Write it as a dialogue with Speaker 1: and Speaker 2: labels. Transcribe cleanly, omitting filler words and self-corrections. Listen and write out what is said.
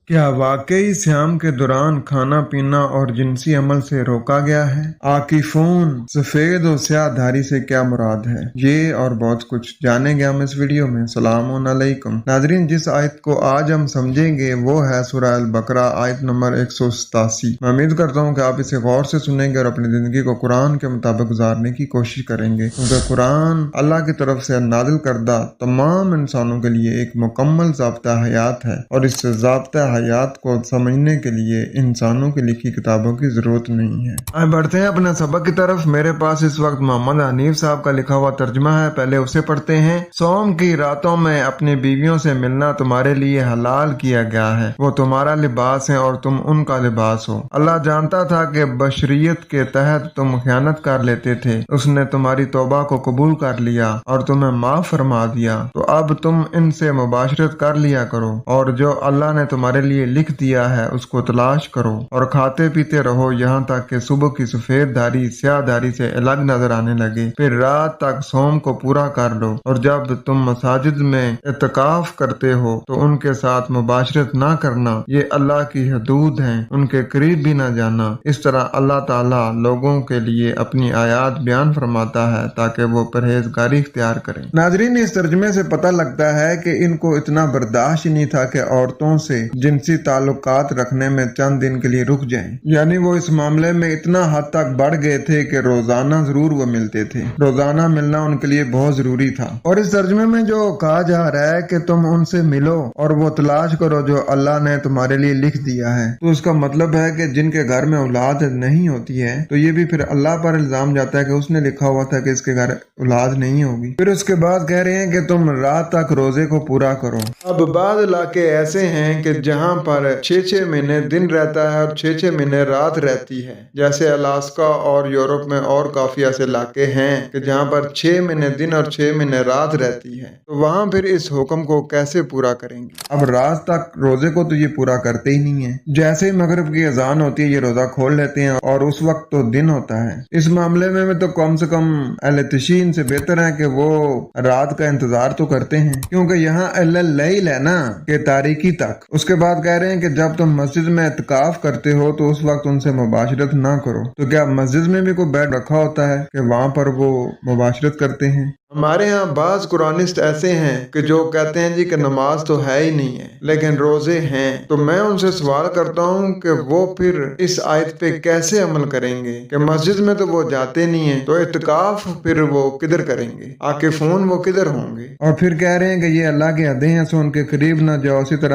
Speaker 1: क्या वाकई सियाम के दौरान खाना पीना और जिनसी अमल से रोका गया है? आकिफून सफेद और स्याह धारी से क्या मुराद है? ये और बहुत कुछ जानेंगे हम इस वीडियो में। सलामुन अलैकुम नाजरीन, जिस आयत को आज हम समझेंगे वो है सूरह अल बकरा आयत नंबर 187। मैं उम्मीद करता हूँ कि आप इसे गौर से सुनेंगे और अपनी जिंदगी को कुरान के मुताबिक गुजारने की कोशिश करेंगे, क्योंकि कुरान अल्लाह की तरफ से नाजिल करदा तमाम इंसानों के लिए एक मुकम्मल ज़ाब्ता हयात है और इस ज़ाब्ता हयात को समझने के लिए इंसानों की लिखी किताबों की जरूरत नहीं है। आगे बढ़ते हैं अपने सबक की तरफ। मेरे पास इस वक्त मोहम्मद हनीफ साहब का लिखा हुआ तर्जुमा है, पहले उसे पढ़ते हैं। सोम की रातों में अपनी बीवियों से मिलना तुम्हारे लिए हलाल किया गया है, वो तुम्हारा लिबास है और तुम उनका लिबास हो। अल्लाह जानता था कि बशरियत के तहत तुम खयानत कर लेते थे, उसने तुम्हारी तौबा को कबूल कर लिया और तुम्हें माफ फरमा दिया। तो अब तुम इनसे मुबाशरत कर लिया करो और जो अल्लाह ने तुम्हारे लिए लिख दिया है उसको तलाश करो और खाते पीते रहो यहाँ तक कि सुबह की सफेद धारी स्याह धारी से अलग नजर आने लगे। फिर रात तक सोम को पूरा कर लो और जब तुम मसाजिद में इत्तिकाफ करते हो तो उनके साथ मुबाशरत ना करना, ये अल्लाह की हदूद हैं, उनके करीब भी ना जाना। इस तरह अल्लाह ताला लोगों के लिए अपनी आयात बयान फरमाता है ताकि वो परहेजगारी इख्तियार करें। नाजरीन, इस तर्जुमे से पता लगता है कि इनको इतना बर्दाश्त ही नहीं था कि औरतों से जिनसी ताल्लुकात रखने में चंद दिन के लिए रुक जाएं। यानी वो इस मामले में इतना हद तक बढ़ गए थे कि रोजाना जरूर वो मिलते थे। रोजाना मिलना उनके लिए बहुत जरूरी था। और इस तर्जुमे में जो कहा जा रहा है कि तुम उनसे मिलो और वो तलाश करो जो अल्लाह ने तुम्हारे लिए लिख दिया है, तो उसका मतलब है कि जिनके घर में औलाद नहीं होती है तो ये भी फिर अल्लाह पर इल्जाम जाता है कि उसने लिखा हुआ था कि इसके घर औलाद नहीं होगी। फिर उसके बाद कह रहे हैं कि तुम रात तक रोजे को पूरा करो। अब बाद इलाके ऐसे हैं कि जहाँ पर 6-6 महीने दिन रहता है और 6-6 महीने रात रहती है, जैसे अलास्का और यूरोप में और काफी ऐसे इलाके हैं कि जहाँ पर 6 महीने दिन और 6 महीने रात रहती है। तो वहाँ फिर इस हुक्म को कैसे पूरा करेंगे? अब रात तक रोजे को तो ये पूरा करते ही नहीं है। जैसे ही मगरिब की अजान होती है ये रोजा खोल लेते हैं और उस वक्त तो दिन होता है। इस मामले में तो कम से कम अहले तशीन से बेहतर है कि वो रात का इंतजार तो करते हैं, क्योंकि यहाँ लैल है ना कि तारीकी तक। उसके बाद कह रहे हैं कि जब तुम मस्जिद में इत्तिकाफ करते हो तो उस वक्त उनसे मुबाशरत ना करो। तो क्या मस्जिद में भी कोई बेड रखा होता है कि वहाँ पर वो मुबाशरत करते हैं? हमारे यहाँ बाज कुरानिस्ट ऐसे हैं कि जो कहते हैं जी कि नमाज तो है ही नहीं है लेकिन रोजे हैं। तो मैं उनसे सवाल करता हूँ कि वो फिर इस आयत पे कैसे अमल करेंगे कि मस्जिद में तो वो जाते नहीं है, तो इत्तिकाफ फिर वो किधर करेंगे? आकिफून वो किधर होंगे? और फिर कह रहे हैं कि ये अल्लाह की हदें हैं, सो उनके करीब ना जाओ। इसी तरह